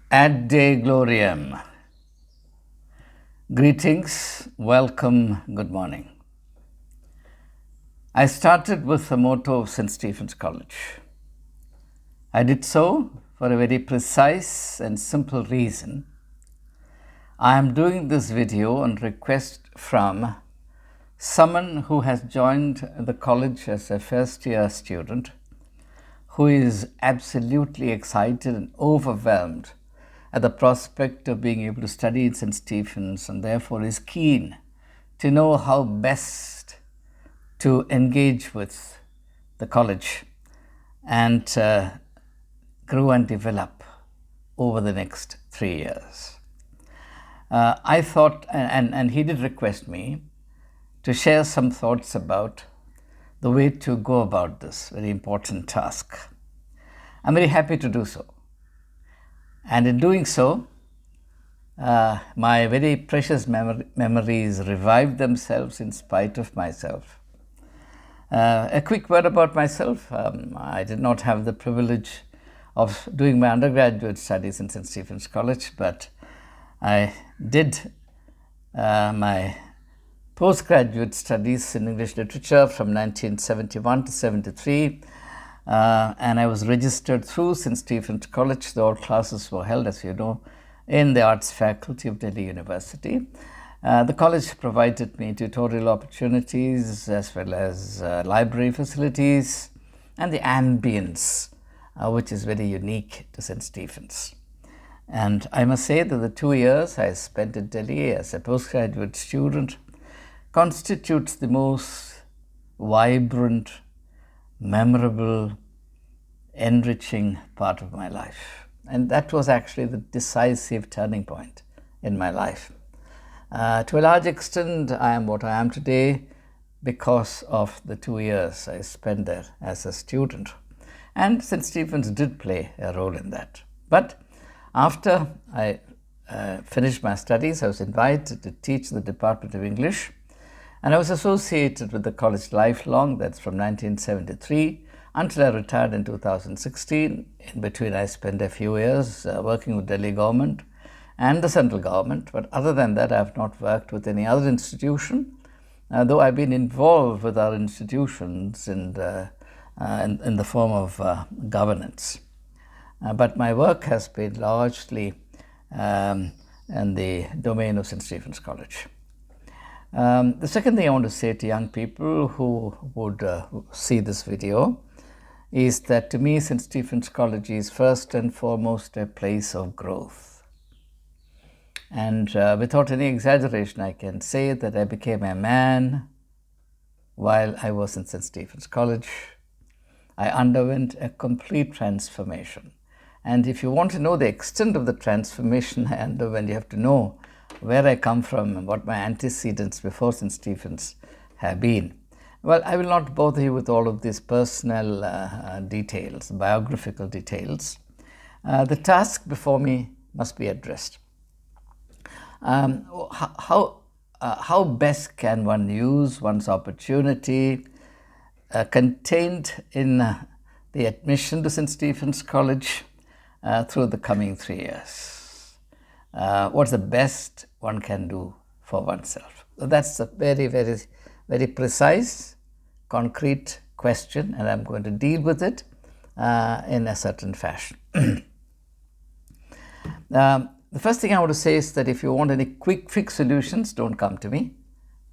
Ad Dei Gloriam. Greetings, welcome, good morning. I started with the motto of St. Stephen's College. I did so for a very precise and simple reason. I am doing this video on request from someone who has joined the college as a first-year student, who is absolutely excited and overwhelmed at the prospect of being able to study in St. Stephen's, and therefore is keen to know how best to engage with the college and grow and develop over the next 3 years. I thought, and he did request me to share some thoughts about the way to go about this very important task. I'm very happy to do so. And in doing so, my very precious memories revived themselves in spite of myself. A quick word about myself. I did not have the privilege of doing my undergraduate studies in St. Stephen's College, but I did my postgraduate studies in English literature from 1971 to 73. And I was registered through St. Stephen's College. All classes were held, as you know, in the Arts Faculty of Delhi University. The college provided me tutorial opportunities as well as library facilities and the ambience, which is very unique to St. Stephen's. And I must say that the 2 years I spent in Delhi as a postgraduate student constitutes the most vibrant, memorable, enriching part of my life. And that was actually the decisive turning point in my life. To a large extent, I am what I am today because of the 2 years I spent there as a student. And St. Stephen's did play a role in that. But after I finished my studies, I was invited to teach the Department of English. And I was associated with the college lifelong. That's from 1973 until I retired in 2016. In between, I spent a few years working with Delhi government and the central government. But other than that, I have not worked with any other institution, though I've been involved with our institutions in the form of governance. But my work has been largely in the domain of St. Stephen's College. The second thing I want to say to young people who would see this video is that to me, St. Stephen's College is first and foremost a place of growth. And without any exaggeration, I can say that I became a man while I was in St. Stephen's College. I underwent a complete transformation. And if you want to know the extent of the transformation I underwent, you have to know where I come from and what my antecedents before St. Stephen's have been. Well, I will not bother you with all of these personal details, biographical details. The task before me must be addressed. How best can one use one's opportunity contained in the admission to St. Stephen's College through the coming 3 years? What's the best one can do for oneself? That's a very, very, very precise, concrete question, and I'm going to deal with it in a certain fashion. The first thing I want to say is that if you want any quick fix solutions, don't come to me.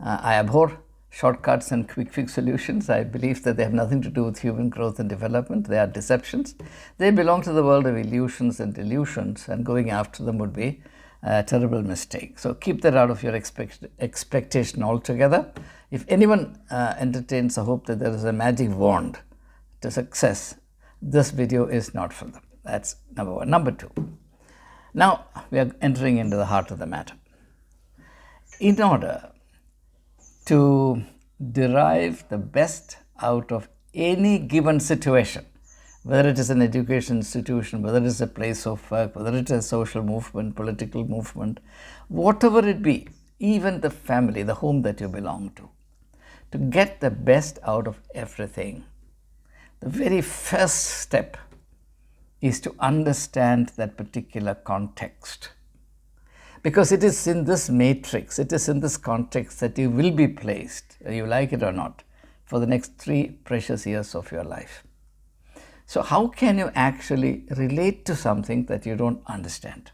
I abhor shortcuts and quick fix solutions. I believe that they have nothing to do with human growth and development. They are deceptions. They belong to the world of illusions and delusions, and going after them would be a terrible mistake. So keep that out of your expectation altogether. If anyone entertains a hope that there is a magic wand to success, this video is not for them. That's number one. Number two, now we are entering into the heart of the matter. In order to derive the best out of any given situation, whether it is an education institution, whether it is a place of work, whether it is a social movement, political movement, whatever it be, even the family, the home that you belong to get the best out of everything, the very first step is to understand that particular context. Because it is in this matrix, it is in this context that you will be placed, whether you like it or not, for the next 3 precious years of your life. So how can you actually relate to something that you don't understand?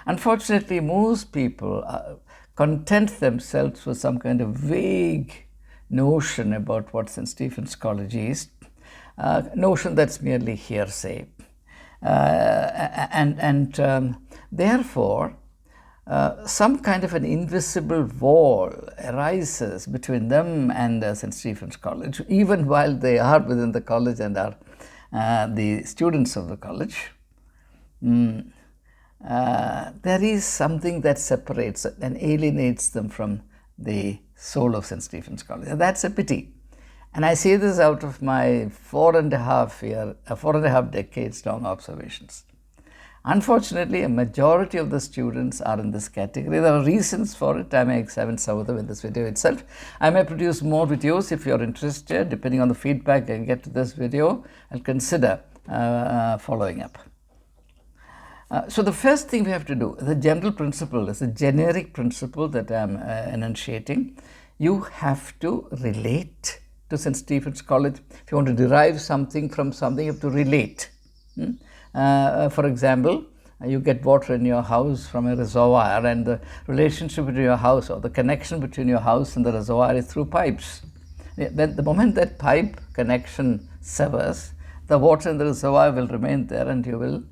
Unfortunately, most people content themselves with some kind of vague notion about what StStephens College is, notion that's merely hearsay. Therefore, some kind of an invisible wall arises between them and StStephens College, even while they are within the college and are the students of the college. There is something that separates and alienates them from the soul of StStephens College. And that's a pity. And I say this out of my 4.5 decades long observations. Unfortunately, a majority of the students are in this category. There are reasons for it. I may examine some of them in this video itself. I may produce more videos if you're interested. Depending on the feedback I get to this video, I'll consider following up. So the first thing we have to do, the general principle, is a generic principle that I'm enunciating. You have to relate to StStephens College. If you want to derive something from something, you have to relate. For example, you get water in your house from a reservoir, and the relationship between your house, or the connection between your house and the reservoir, is through pipes. Then the moment that pipe connection severs, the water in the reservoir will remain there and you will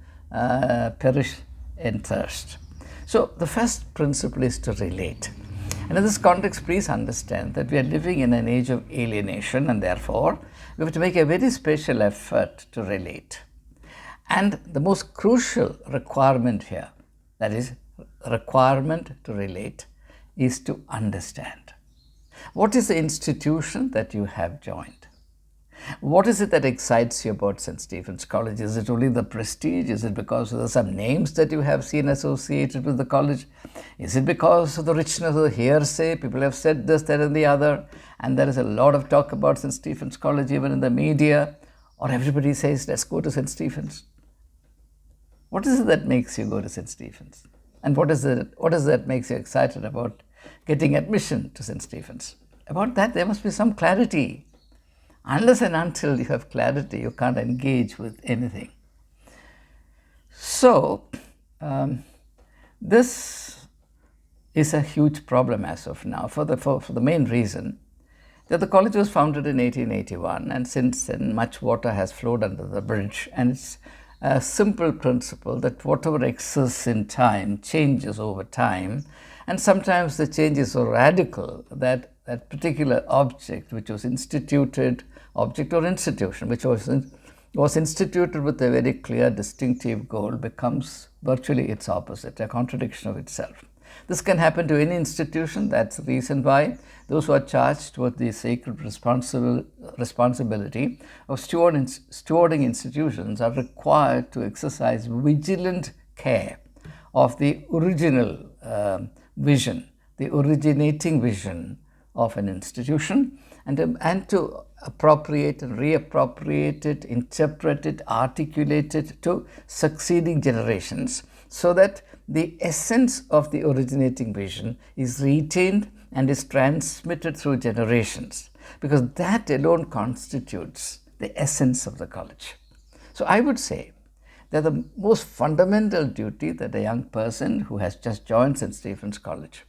perish in thirst. So the first principle is to relate. And in this context, please understand that we are living in an age of alienation, and therefore we have to make a very special effort to relate. And the most crucial requirement here, that is, requirement to relate, is to understand. What is the institution that you have joined? What is it that excites you about StStephens College? Is it only the prestige? Is it because of the some names that you have seen associated with the college? Is it because of the richness of the hearsay? People have said this, that and the other, and there is a lot of talk about StStephens College even in the media, or everybody says, let's go to StStephens. What is it that makes you go to StStephens? And what is it that makes you excited about getting admission to StStephens? About that, there must be some clarity. Unless and until you have clarity, you can't engage with anything. So, this is a huge problem as of now for the main reason that the college was founded in 1881, and since then much water has flowed under the bridge, and it's a simple principle that whatever exists in time changes over time, and sometimes the change is so radical that that particular object which was instituted, object or institution which was instituted with a very clear distinctive goal, becomes virtually its opposite, a contradiction of itself. This can happen to any institution. That's the reason why those who are charged with the sacred responsibility of stewarding institutions are required to exercise vigilant care of the original vision, the originating vision of an institution, and to appropriate and reappropriate it, interpret it, articulate it to succeeding generations, so that the essence of the originating vision is retained and is transmitted through generations, because that alone constitutes the essence of the college. So I would say that the most fundamental duty that a young person who has just joined StStephens College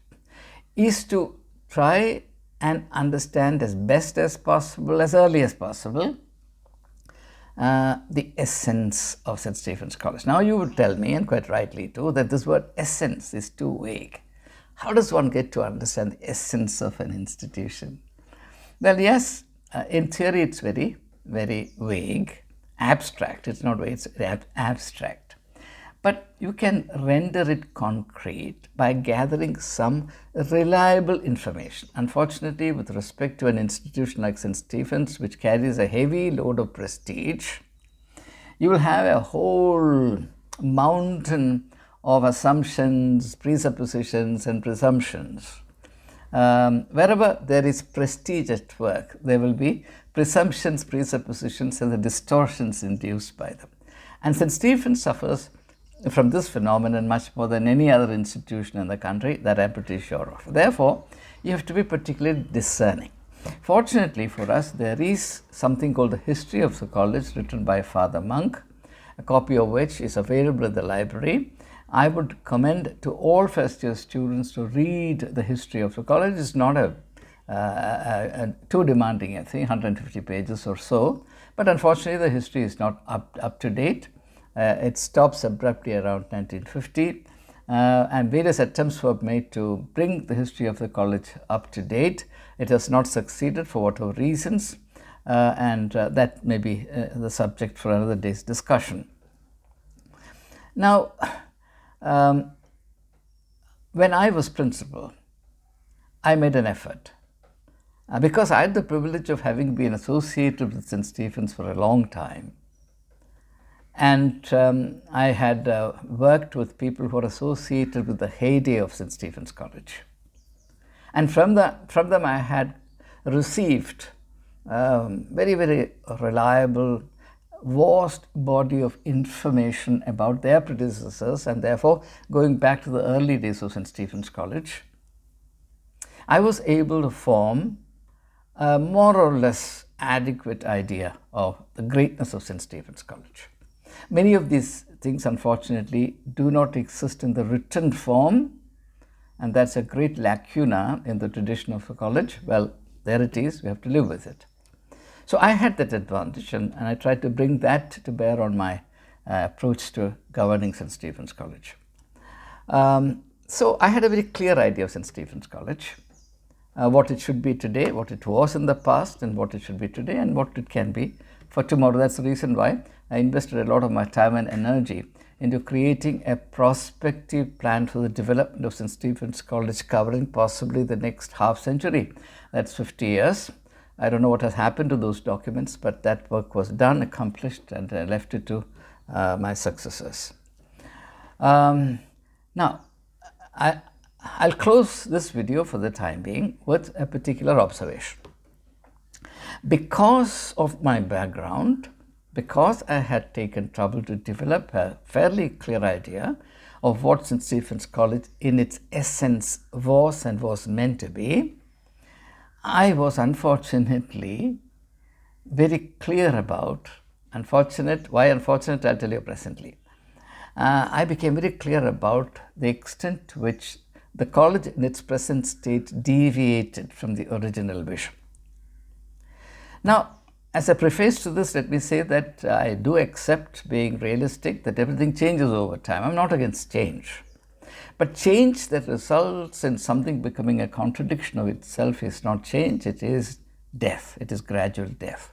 is to try and understand as best as possible, as early as possible, the essence of StStephens College. Now you would tell me, and quite rightly too, that this word essence is too vague. How does one get to understand the essence of an institution? Well, yes, in theory it's very, very vague, abstract. It's not vague, it's abstract. But you can render it concrete by gathering some reliable information. Unfortunately, with respect to an institution like StStephens, which carries a heavy load of prestige, you will have a whole mountain of assumptions, presuppositions, and presumptions. Wherever there is prestige at work, there will be presumptions, presuppositions, and the distortions induced by them. And St. Stephen's suffers from this phenomenon much more than any other institution in the country, that I'm pretty sure of. Therefore, you have to be particularly discerning. Fortunately for us, there is something called the History of the College, written by Father Monk, a copy of which is available in the library. I would commend to all first year students to read the history of the college. It's not too demanding, I think, 150 pages or so. But unfortunately, the history is not up to date. It stops abruptly around 1950. And various attempts were made to bring the history of the college up to date. It has not succeeded for whatever reasons, and that may be the subject for another day's discussion. Now, when I was principal, I made an effort. Because I had the privilege of having been associated with St. Stephen's for a long time, and I had worked with people who were associated with the heyday of St. Stephen's College. And from them I had received very, very reliable, vast body of information about their predecessors, and therefore, going back to the early days of St. Stephen's College, I was able to form a more or less adequate idea of the greatness of St. Stephen's College. Many of these things, unfortunately, do not exist in the written form, and that's a great lacuna in the tradition of the college. Well, there it is, we have to live with it. So I had that advantage, and I tried to bring that to bear on my approach to governing St. Stephen's College. So I had a very clear idea of St. Stephen's College, what it should be today, what it was in the past, and what it should be today, and what it can be for tomorrow. That's the reason why I invested a lot of my time and energy into creating a prospective plan for the development of St. Stephen's College, covering possibly the next half century. That's 50 years. I don't know what has happened to those documents, but that work was done, accomplished, and I left it to my successors. Now, I'll close this video for the time being with a particular observation. Because of my background, because I had taken trouble to develop a fairly clear idea of what St. Stephen's College in its essence was and was meant to be, I was unfortunately very clear about, why unfortunate, I'll tell you presently. I became very clear about the extent to which the college in its present state deviated from the original vision. Now, as a preface to this, let me say that I do accept, being realistic, that everything changes over time. I'm not against change. But change that results in something becoming a contradiction of itself is not change, it is death. It is gradual death.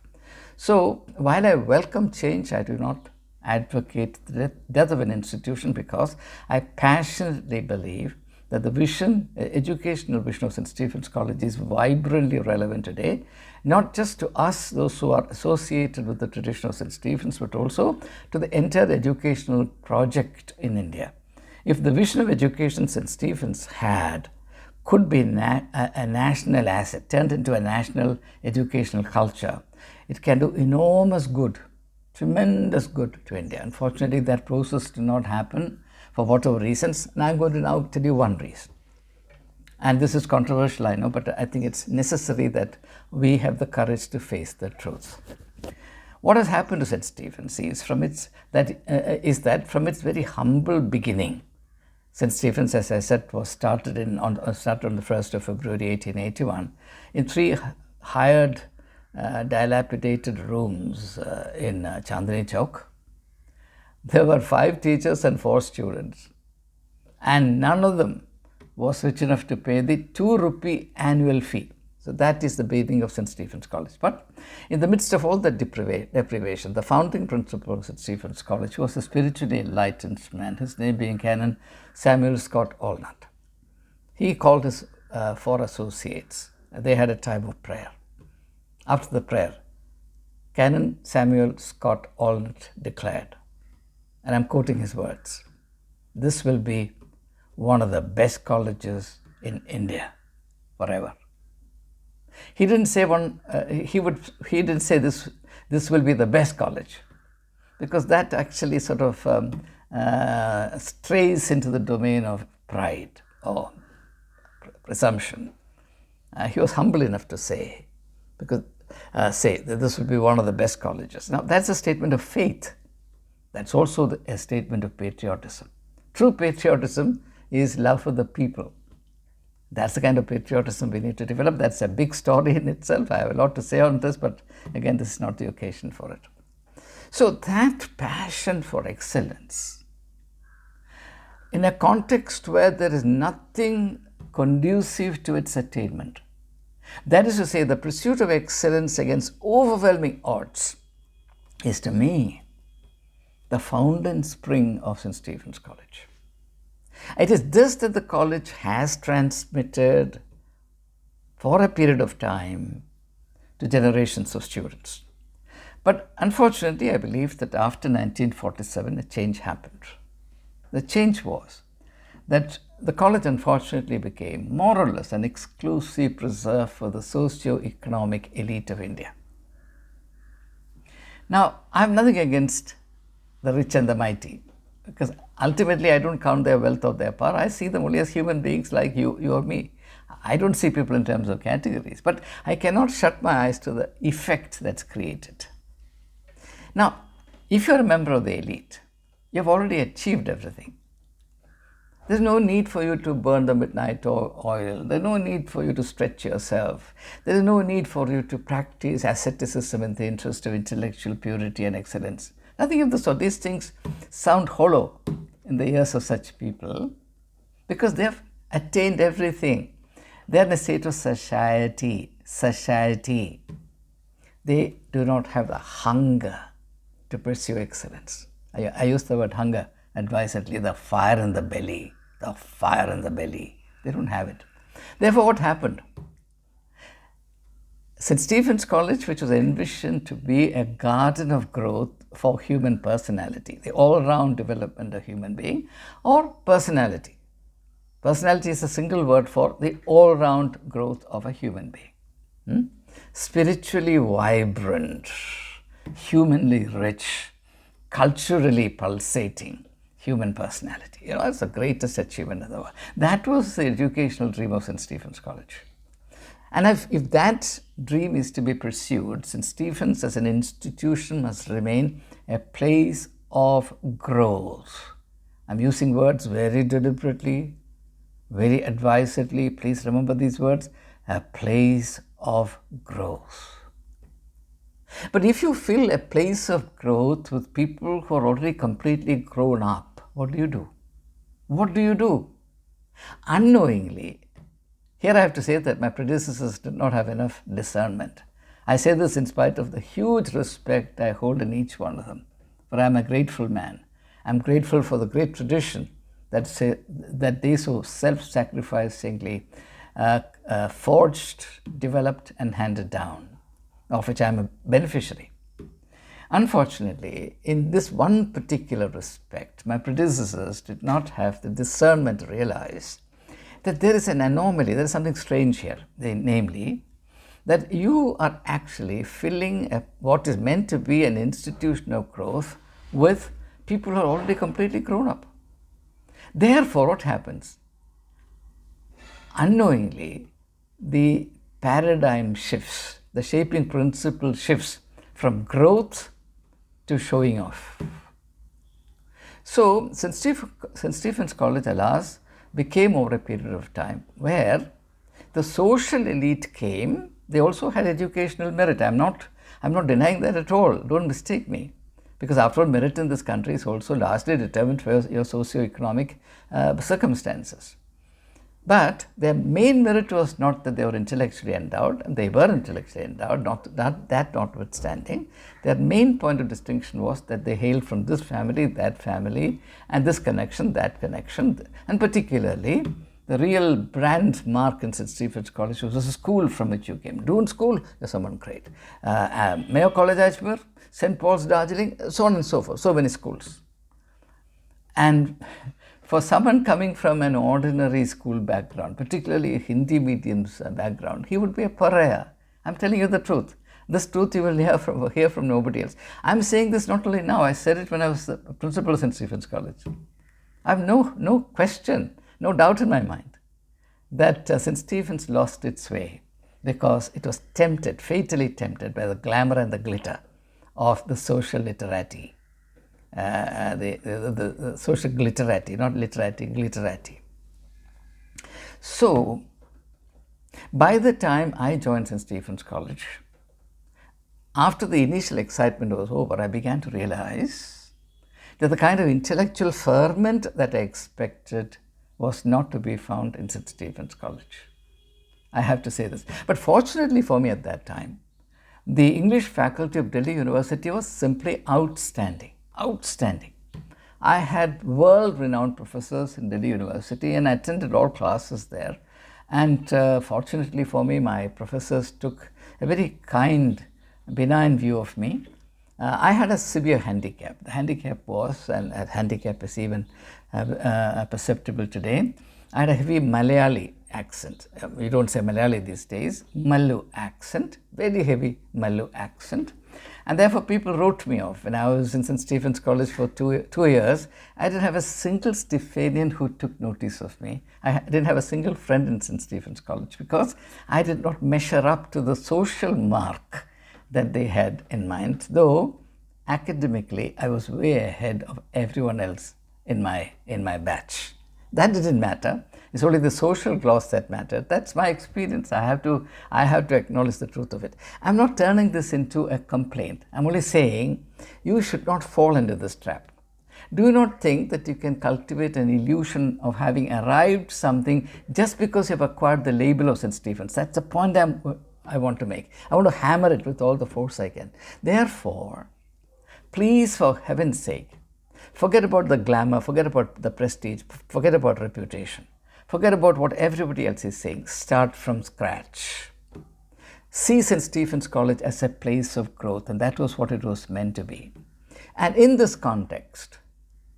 So, while I welcome change, I do not advocate the death of an institution, because I passionately believe that the educational vision of St. Stephen's College is vibrantly relevant today, not just to us, those who are associated with the tradition of St. Stephen's, but also to the entire educational project in India. If the vision of education St. Stephen's had could be a national asset, turned into a national educational culture, it can do enormous good, tremendous good to India. Unfortunately, that process did not happen for whatever reasons, and I'm going to now tell you one reason. And this is controversial, I know, but I think it's necessary that we have the courage to face the truth. What has happened to St. Stephen's is that from its very humble beginning, St. Stephen's, as I said, was started on the 1st of February 1881 in 3 hired, dilapidated rooms in Chandni Chowk. There were 5 teachers and 4 students, and none of them was rich enough to pay the 2 rupee annual fee. So that is the beginning of St. Stephen's College. But in the midst of all the deprivation, the founding principal of St. Stephen's College was a spiritually enlightened man, his name being Canon Samuel Scott Allnut. He called his 4 associates. They had a time of prayer. After the prayer, Canon Samuel Scott Allnut declared, and I'm quoting his words, "This will be one of the best colleges in India forever." He didn't say he didn't say this will be the best college, because that actually sort of strays into the domain of pride or presumption. He was humble enough to say that this would be one of the best colleges. Now, that's a statement of faith. That's also a statement of patriotism. True patriotism is love for the people. That's the kind of patriotism we need to develop. That's a big story in itself. I have a lot to say on this, but again, this is not the occasion for it. So that passion for excellence, in a context where there is nothing conducive to its attainment, that is to say, the pursuit of excellence against overwhelming odds, is to me the fountain spring of St. Stephen's College. It is this that the college has transmitted for a period of time to generations of students. But unfortunately, I believe that after 1947, a change happened. The change was that the college unfortunately became more or less an exclusive preserve for the socio-economic elite of India. Now, I have nothing against the rich and the mighty, because ultimately I don't count their wealth or their power. I see them only as human beings like you or me. I don't see people in terms of categories, but I cannot shut my eyes to the effect that's created. Now, if you're a member of the elite, you've already achieved everything. There's no need for you to burn the midnight oil. There's no need for you to stretch yourself. There's no need for you to practice asceticism in the interest of intellectual purity and excellence. Nothing of the sort. These things sound hollow in the ears of such people because they have attained everything. They're in a state of satiety. They do not have the hunger to pursue excellence. I use the word hunger advisedly, the fire in the belly. The fire in the belly. They don't have it. Therefore, what happened? St. Stephen's College, which was envisioned to be a garden of growth for human personality, the all-round development of human being, or personality. Personality is a single word for the all-round growth of a human being. Spiritually vibrant, humanly rich, culturally pulsating human personality. It's the greatest achievement in the world. That was the educational dream of St. Stephen's College. And if that dream is to be pursued, St. Stephen's as an institution must remain a place of growth. I'm using words very deliberately, very advisedly. Please remember these words, a place of growth. But if you fill a place of growth with people who are already completely grown up, what do you do? What do you do? Unknowingly, here I have to say that my predecessors did not have enough discernment. I say this in spite of the huge respect I hold in each one of them, for I am a grateful man. I'm grateful for the great tradition that they so self-sacrificingly forged, developed, and handed down, of which I am a beneficiary. Unfortunately, in this one particular respect, my predecessors did not have the discernment to realize that there is an anomaly, there is something strange here, namely, that you are actually filling what is meant to be an institution of growth with people who are already completely grown up. Therefore, what happens? Unknowingly, the paradigm shifts, the shaping principle shifts from growth to showing off. So, St. Stephen's College, alas, became over a period of time where the social elite came. They also had educational merit. I'm not denying that at all. Don't mistake me. Because after all, merit in this country is also largely determined by your socio-economic circumstances. But their main merit was not that they were intellectually endowed, and they were intellectually endowed, that notwithstanding. Their main point of distinction was that they hailed from this family, that family, and this connection, that connection, and particularly the real brand mark in St. Stephen's College was a school from which you came. Doon School, you're someone great. Mayo College, Ajmer, St. Paul's, Darjeeling, so on and so forth, so many schools. And for someone coming from an ordinary school background, particularly a Hindi medium's background, he would be a pariah. I'm telling you the truth. This truth you will hear from nobody else. I'm saying this not only now, I said it when I was the principal of St. Stephen's College. I have no question, no doubt in my mind that St. Stephen's lost its way because it was tempted, fatally tempted by the glamour and the glitter of the social literati. The social glitterati, not literati, glitterati. So, by the time I joined St. Stephen's College, after the initial excitement was over, I began to realize that the kind of intellectual ferment that I expected was not to be found in St. Stephen's College. I have to say this. But fortunately for me at that time, the English faculty of Delhi University was simply outstanding. Outstanding. I had world-renowned professors in Delhi University and I attended all classes there. And fortunately for me, my professors took a very kind, benign view of me. I had a severe handicap. The handicap was, and that handicap is even perceptible today, I had a heavy Malayali accent. We don't say Malayali these days. Mallu accent, very heavy Mallu accent. And therefore people wrote me off. When I was in St. Stephen's College for two years, I didn't have a single Stephenian who took notice of me. I didn't have a single friend in St. Stephen's College because I did not measure up to the social mark that they had in mind, though academically I was way ahead of everyone else in my batch. That didn't matter. It's only the social gloss that mattered. That's my experience. I have to acknowledge the truth of it. I'm not turning this into a complaint. I'm only saying you should not fall into this trap. Do not think that you can cultivate an illusion of having arrived something just because you've acquired the label of St. Stephen's. That's the point I want to make. I want to hammer it with all the force I can. Therefore, please, for heaven's sake, forget about the glamour, forget about the prestige, forget about reputation. Forget about what everybody else is saying. Start from scratch. See St. Stephen's College as a place of growth, and that was what it was meant to be. And in this context,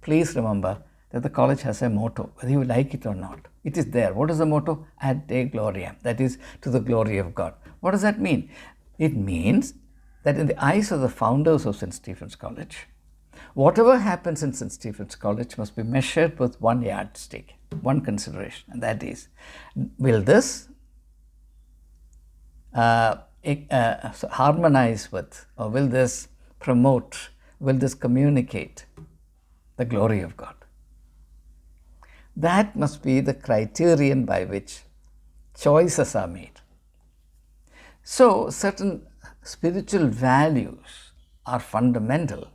please remember that the college has a motto, whether you like it or not. It is there. What is the motto? Ad Dei Gloriam, that is, to the glory of God. What does that mean? It means that in the eyes of the founders of St. Stephen's College, whatever happens in St. Stephen's College must be measured with one yardstick, one consideration, and that is, will this harmonize with, or will this promote, will this communicate the glory of God? That must be the criterion by which choices are made. So, certain spiritual values are fundamental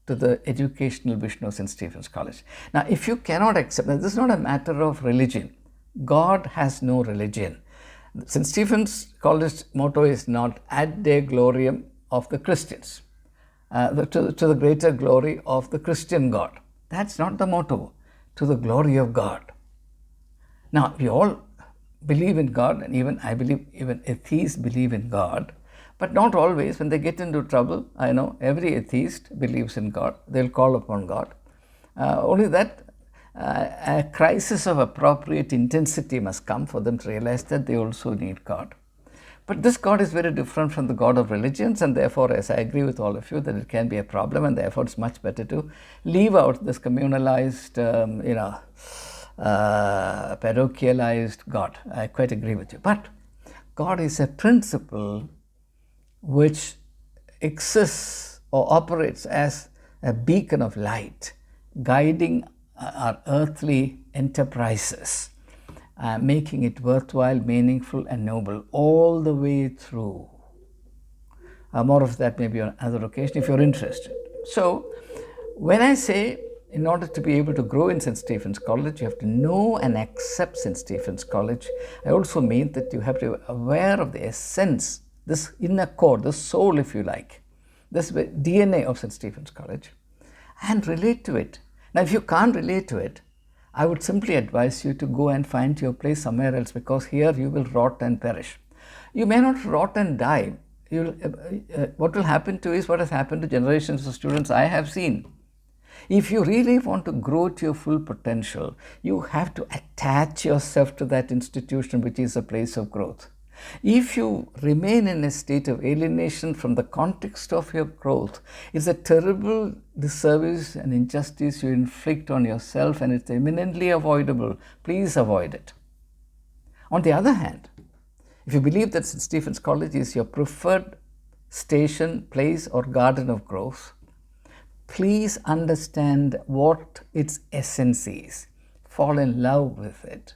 to the educational vision of St. Stephen's College. Now, if you cannot accept, now this is not a matter of religion. God has no religion. St. Stephen's College motto is not Ad Dei Gloriam of the Christians, to the greater glory of the Christian God. That's not the motto, to the glory of God. Now, we all believe in God, and even I believe even atheists believe in God. But not always. When they get into trouble, I know every atheist believes in God. They'll call upon God. Only that a crisis of appropriate intensity must come for them to realize that they also need God. But this God is very different from the God of religions, and therefore, as I agree with all of you, that it can be a problem, and therefore it's much better to leave out this communalized, parochialized God. I quite agree with you. But God is a principle which exists or operates as a beacon of light, guiding our earthly enterprises, making it worthwhile, meaningful, and noble all the way through. More of that maybe on another occasion if you're interested. So, when I say in order to be able to grow in St. Stephen's College, you have to know and accept St. Stephen's College, I also mean that you have to be aware of the essence, this inner core, the soul, if you like, this DNA of St. Stephen's College, and relate to it. Now, if you can't relate to it, I would simply advise you to go and find your place somewhere else, because here you will rot and perish. You may not rot and die. What will happen to you is what has happened to generations of students I have seen. If you really want to grow to your full potential, you have to attach yourself to that institution which is a place of growth. If you remain in a state of alienation from the context of your growth, it's a terrible disservice and injustice you inflict on yourself, and it's eminently avoidable. Please avoid it. On the other hand, if you believe that St. Stephen's College is your preferred station, place, or garden of growth, please understand what its essence is. Fall in love with it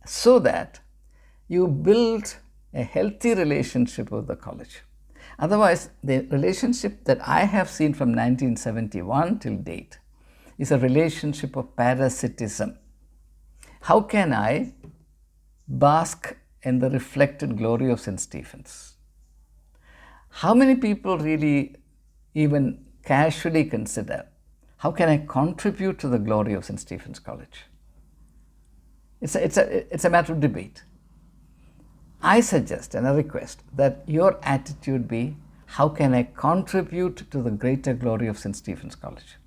so that you build a healthy relationship with the college. Otherwise, the relationship that I have seen from 1971 till date is a relationship of parasitism. How can I bask in the reflected glory of St. Stephen's? How many people really even casually consider, how can I contribute to the glory of St. Stephen's College? It's a matter of debate. I suggest and I request that your attitude be, how can I contribute to the greater glory of St. Stephen's College?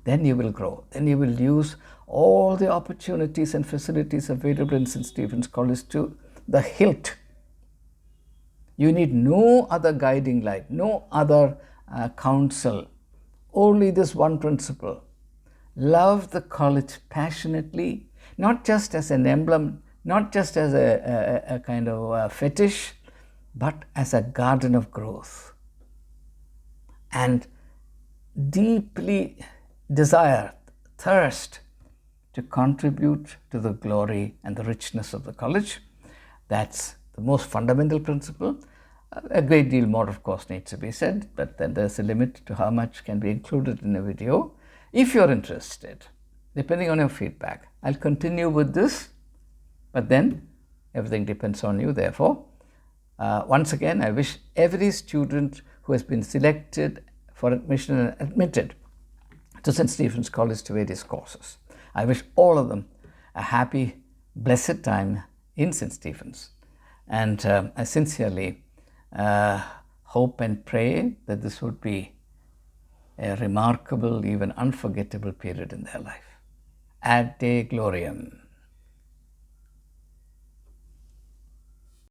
Then you will grow. Then you will use all the opportunities and facilities available in St. Stephen's College to the hilt. You need no other guiding light, no other counsel, only this one principle. Love the college passionately, not just as an emblem, not just as a kind of fetish, but as a garden of growth. And deeply desire, thirst to contribute to the glory and the richness of the college. That's the most fundamental principle. A great deal more, of course, needs to be said, but then there's a limit to how much can be included in a video. If you're interested, depending on your feedback, I'll continue with this, but then everything depends on you. Therefore, once again, I wish every student who has been selected for admission and admitted to St. Stephen's College to various courses, I wish all of them a happy, blessed time in St. Stephen's. And I sincerely hope and pray that this would be a remarkable, even unforgettable period in their life. Ad Te Gloriam.